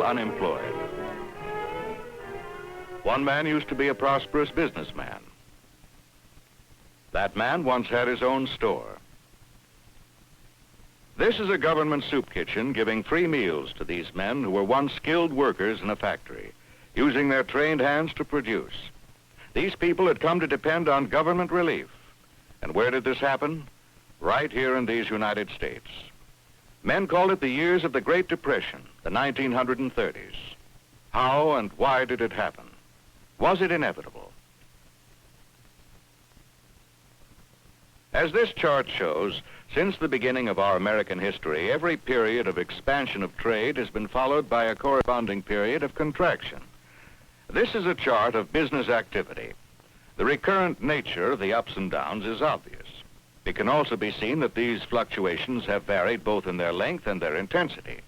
unemployed. One man used to be a prosperous businessman. That man once had his own store. This is a government soup kitchen giving free meals to these men who were once skilled workers in a factory, using their trained hands to produce. These people had come to depend on government relief. And where did this happen? Right here in these United States. Men called it the years of the Great Depression, the 1930s. How and why did it happen? Was it inevitable? As this chart shows, since the beginning of our American history, every period of expansion of trade has been followed by a corresponding period of contraction. This is a chart of business activity. The recurrent nature of the ups and downs is obvious. It can also be seen that these fluctuations have varied both in their length and their intensity.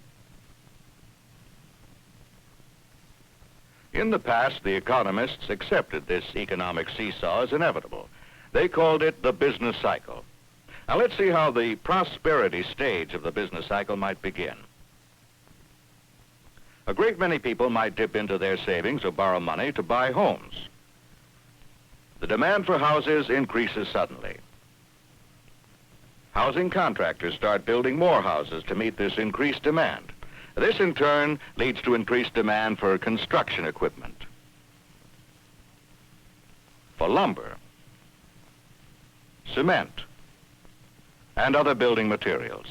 In the past, the economists accepted this economic seesaw as inevitable. They called it the business cycle. Now let's see how the prosperity stage of the business cycle might begin. A great many people might dip into their savings or borrow money to buy homes. The demand for houses increases suddenly. Housing contractors start building more houses to meet this increased demand. This, in turn, leads to increased demand for construction equipment, for lumber, cement, and other building materials,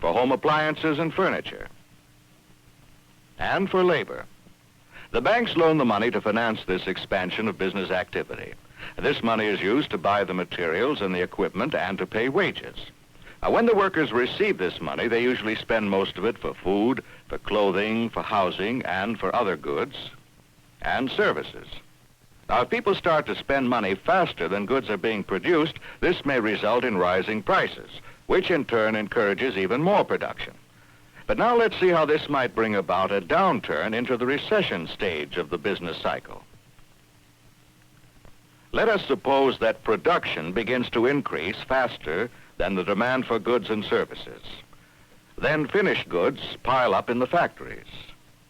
for home appliances and furniture, and for labor. The banks loan the money to finance this expansion of business activity. This money is used to buy the materials and the equipment and to pay wages. Now, when the workers receive this money, they usually spend most of it for food, for clothing, for housing, and for other goods and services. Now, if people start to spend money faster than goods are being produced, this may result in rising prices, which in turn encourages even more production. But now let's see how this might bring about a downturn into the recession stage of the business cycle. Let us suppose that production begins to increase faster than the demand for goods and services. Then finished goods pile up in the factories,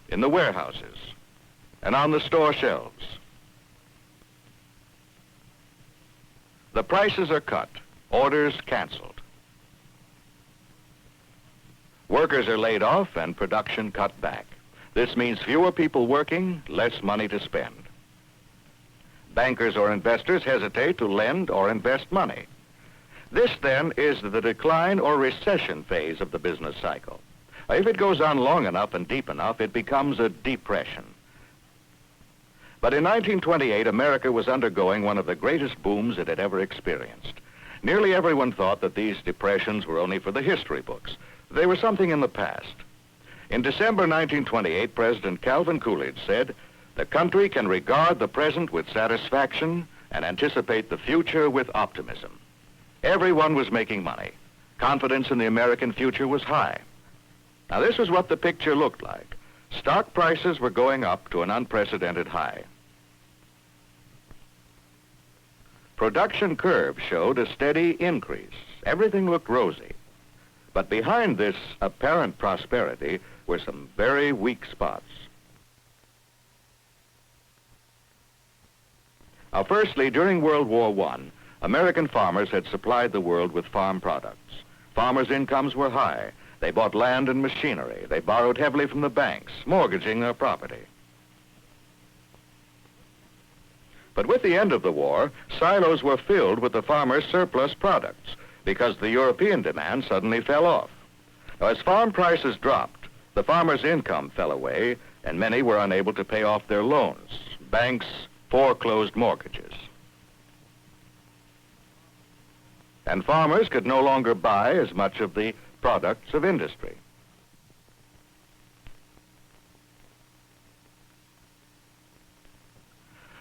in the warehouses, and on the store shelves. The prices are cut, orders canceled. Workers are laid off and production cut back. This means fewer people working, less money to spend. Bankers or investors hesitate to lend or invest money. This, then, is the decline or recession phase of the business cycle. If it goes on long enough and deep enough, it becomes a depression. But in 1928, America was undergoing one of the greatest booms it had ever experienced. Nearly everyone thought that these depressions were only for the history books. They were something in the past. In December 1928, President Calvin Coolidge said, "The country can regard the present with satisfaction and anticipate the future with optimism." Everyone was making money. Confidence in the American future was high. Now, this was what the picture looked like. Stock prices were going up to an unprecedented high. Production curves showed a steady increase. Everything looked rosy. But behind this apparent prosperity were some very weak spots. Now, firstly, during World War I, American farmers had supplied the world with farm products. Farmers' incomes were high. They bought land and machinery. They borrowed heavily from the banks, mortgaging their property. But with the end of the war, silos were filled with the farmers' surplus products because the European demand suddenly fell off. Now, as farm prices dropped, the farmers' income fell away, and many were unable to pay off their loans. Banks foreclosed mortgages. And farmers could no longer buy as much of the products of industry.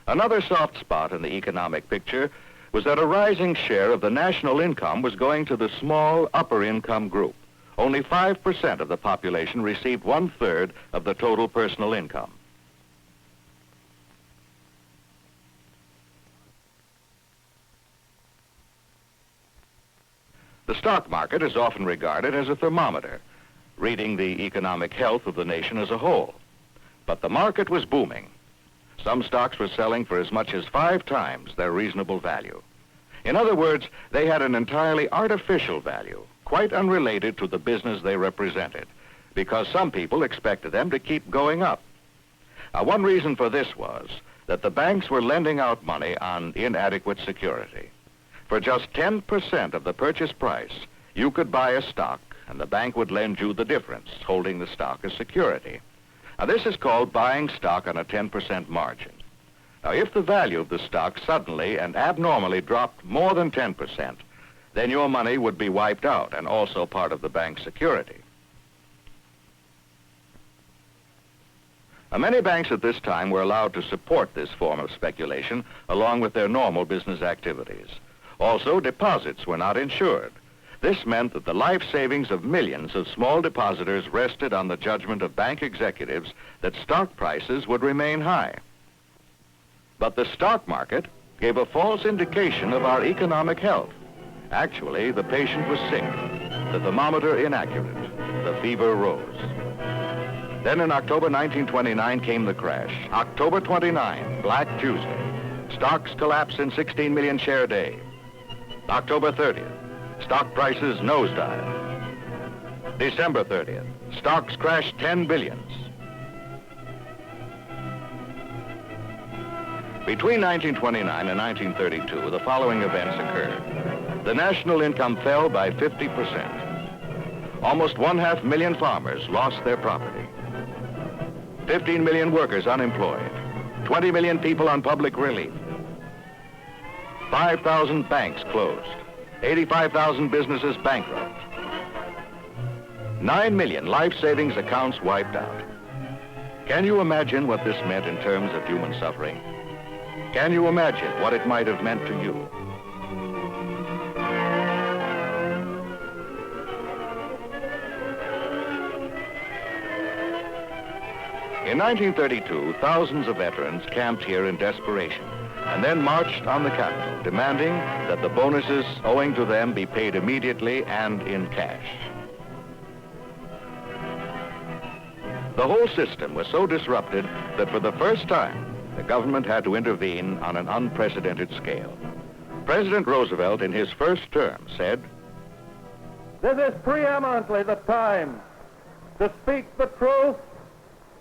Another soft spot in the economic picture was that a rising share of the national income was going to the small upper income group. Only 5% of the population received 1/3 of the total personal income. The stock market is often regarded as a thermometer. reading the economic health of the nation as a whole. But the market was booming. Some stocks were selling for as much as 5 times their reasonable value. In other words, they had an entirely artificial value, quite unrelated to the business they represented, because some people expected them to keep going up. Now, one reason for this was that the banks were lending out money on inadequate security. For just 10% of the purchase price, you could buy a stock, and the bank would lend you the difference, holding the stock as security. Now, this is called buying stock on a 10% margin. Now, if the value of the stock suddenly and abnormally dropped more than 10%, then your money would be wiped out and also part of the bank's security. Now, many banks at this time were allowed to support this form of speculation along with their normal business activities. Also, deposits were not insured. This meant that the life savings of millions of small depositors rested on the judgment of bank executives that stock prices would remain high. But the stock market gave a false indication of our economic health. Actually, the patient was sick, the thermometer inaccurate, the fever rose. Then in October 1929 came the crash. October 29, Black Tuesday. Stocks collapsed in 16 million share day. October 30th, stock prices nosedive. December 30th, stocks crashed 10 billions. Between 1929 and 1932, the following events occurred. The national income fell by 50%. Almost 1/2 million farmers lost their property. 15 million workers unemployed. 20 million people on public relief. 5,000 banks closed. 85,000 businesses bankrupt. 9 million life savings accounts wiped out. Can you imagine what this meant in terms of human suffering? Can you imagine what it might have meant to you? In 1932, thousands of veterans camped here in desperation and then marched on the Capitol, demanding that the bonuses owing to them be paid immediately and in cash. The whole system was so disrupted that for the first time, the government had to intervene on an unprecedented scale. President Roosevelt, in his first term, said, "This is preeminently the time to speak the truth,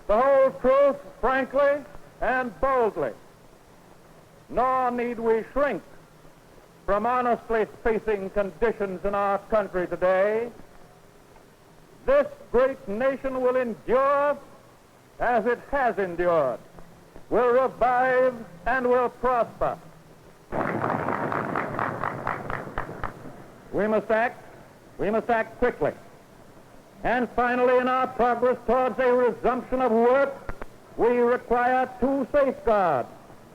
the whole truth, frankly and boldly. Nor need we shrink from honestly facing conditions in our country today. This great nation will endure as it has endured, will revive and will prosper. We must act quickly. And finally, in our progress towards a resumption of work, we require 2 safeguards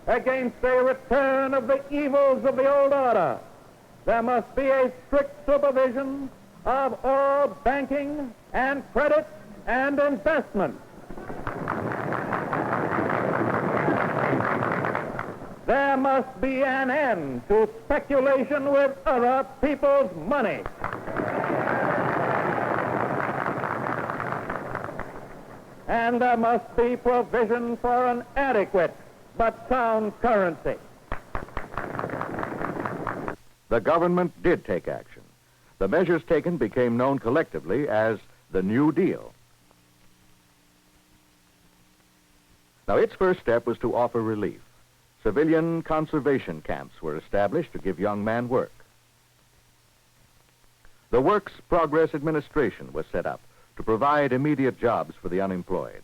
against a return of the evils of the old order. There must be a strict supervision of all banking and credit and investment. There must be an end to speculation with other people's money. And there must be provision for an adequate but sound currency." The government did take action. The measures taken became known collectively as the New Deal. Now, its first step was to offer relief. Civilian conservation camps were established to give young men work. The Works Progress Administration was set up to provide immediate jobs for the unemployed.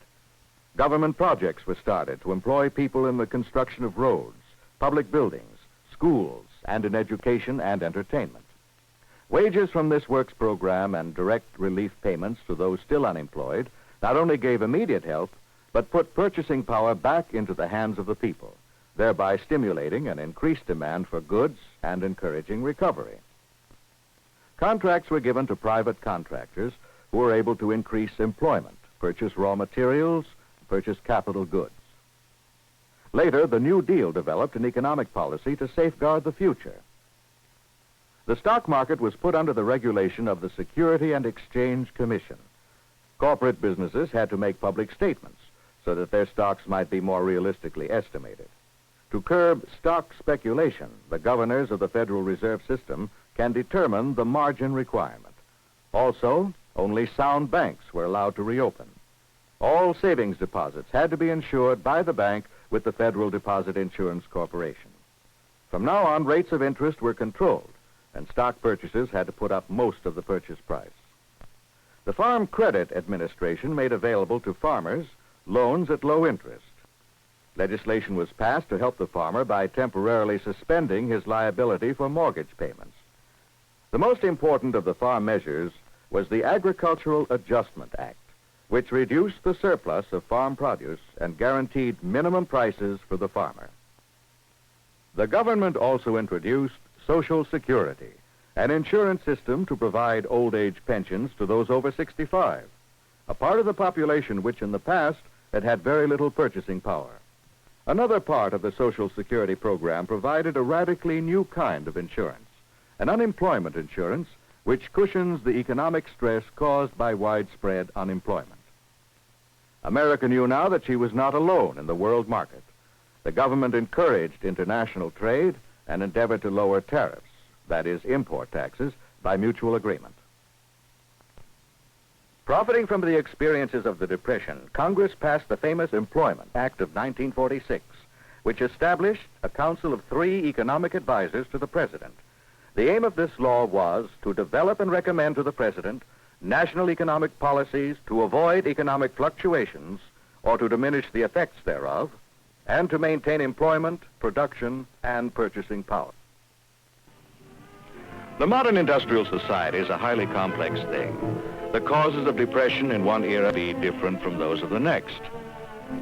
Government projects were started to employ people in the construction of roads, public buildings, schools, and in education and entertainment. Wages from this works program and direct relief payments to those still unemployed not only gave immediate help, but put purchasing power back into the hands of the people, thereby stimulating an increased demand for goods and encouraging recovery. Contracts were given to private contractors who were able to increase employment, purchase raw materials, purchase capital goods. Later, the New Deal developed an economic policy to safeguard the future. The stock market was put under the regulation of the Security and Exchange Commission. Corporate businesses had to make public statements so that their stocks might be more realistically estimated. To curb stock speculation, the governors of the Federal Reserve System can determine the margin requirement. Also, only sound banks were allowed to reopen. All savings deposits had to be insured by the bank with the Federal Deposit Insurance Corporation. From now on, rates of interest were controlled, and stock purchasers had to put up most of the purchase price. The Farm Credit Administration made available to farmers loans at low interest. Legislation was passed to help the farmer by temporarily suspending his liability for mortgage payments. The most important of the farm measures was the Agricultural Adjustment Act, which reduced the surplus of farm produce and guaranteed minimum prices for the farmer. The government also introduced Social Security, an insurance system to provide old age pensions to those over 65, a part of the population which in the past had had very little purchasing power. Another part of the Social Security program provided a radically new kind of insurance, an unemployment insurance which cushions the economic stress caused by widespread unemployment. America knew now that she was not alone in the world market. The government encouraged international trade and endeavored to lower tariffs, that is, import taxes, by mutual agreement. Profiting from the experiences of the Depression, Congress passed the famous Employment Act of 1946, which established a council of 3 economic advisors to the president. The aim of this law was to develop and recommend to the president national economic policies to avoid economic fluctuations or to diminish the effects thereof, and to maintain employment, production, and purchasing power. The modern industrial society is a highly complex thing. The causes of depression in one era be different from those of the next.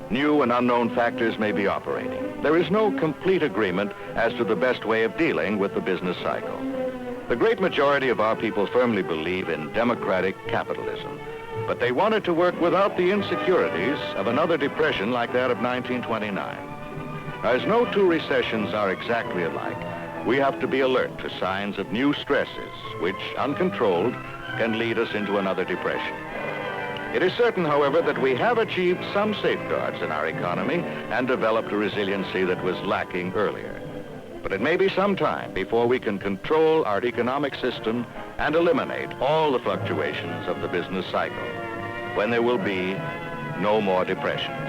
New and unknown factors may be operating. There is no complete agreement as to the best way of dealing with the business cycle. The great majority of our people firmly believe in democratic capitalism, but they wanted to work without the insecurities of another depression like that of 1929. As no 2 recessions are exactly alike, we have to be alert to signs of new stresses, which, uncontrolled, can lead us into another depression. It is certain, however, that we have achieved some safeguards in our economy and developed a resiliency that was lacking earlier. But it may be some time before we can control our economic system and eliminate all the fluctuations of the business cycle, when there will be no more depressions.